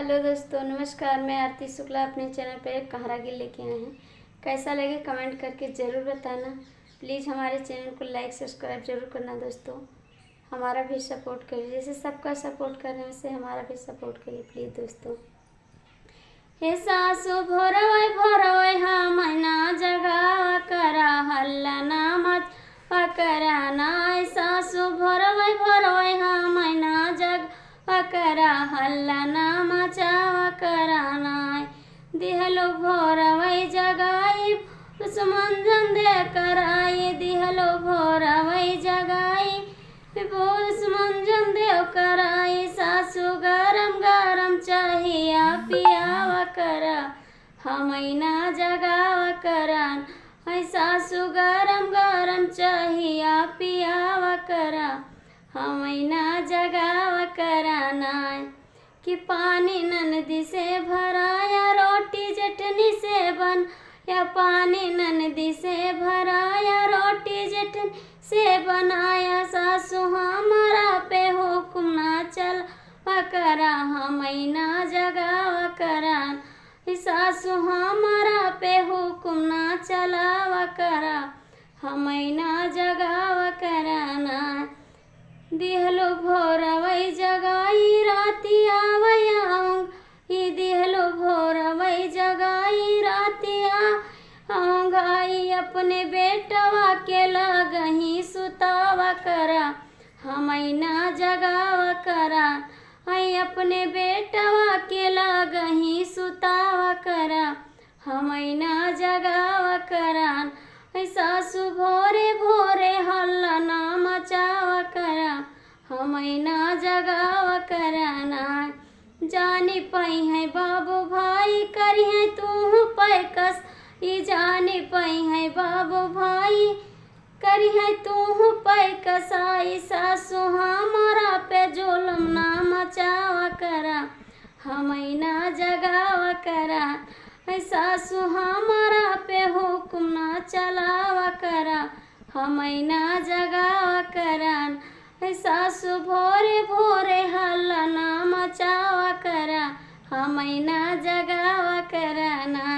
Hello दोस्तों, नमस्कार। मैं आरती शुक्ला अपने चैनल पर एक कहारा गिल लेके आए हैं। कैसा लगे कमेंट करके ज़रूर बताना। प्लीज़ हमारे चैनल को लाइक सब्सक्राइब जरूर करना दोस्तों। हमारा भी सपोर्ट करिए, जैसे सबका सपोर्ट कर रहे हैं वैसे हमारा भी सपोर्ट करिए प्लीज़ दोस्तों। हे सासु भोरवै भोरवै हाँ मैना जगावा करा हल्ला ना मच करा ना। सासु भोरवै भोरवै हाँ मैना जग करा हल्ला ना मचावा कराना। दिहलो भोरवै जगाई दुश्मन दे कराई। दिहलो भोरवै जगाई दुश्मन दे कराई। सासु गरम गरम चाहिया पियावा करा हमैना जगावा करान। सासु गरम गरम चाहिया पियावा करा हमैना जगावा कराना। कि पानी ननदी से भराया रोटी चटनी से बन या पानी ननदी से भराया रोटी चटनी से बनाया। सासु हमारा पे हुक्म ना चल करा हमैना जगावा करान। सासु हमारा पे हुक्म ना चलावा करा हमैना जगावा कराना। दिहलो भोरवै जगाई रातिया वयांग। दिहलो भोरवै जगाई रातिया आंगाई। अपने बेटवा के लगही सुतावा करा हमैना जगावा करा। अपने बेटवा के लगही सुतावा करा हमैना जगावा करान। सासु भोरे भोरे हल्ला ना मचावा करा हमैना जगावा कराना। जानी पई है बाबू भाई करी है तू पैकस। ये जानी पई है बाबू भाई करी है तू पैकस। आई सासु हमारा पे जुल्म ना मचावा करा हमैना जगावा करा। सासु हमारा पे हुक्म ना चलावा करा हमैना जगावा करान। सासु भोरे भोरे हल्ला ना मचावा करा हमैना जगावा कराना।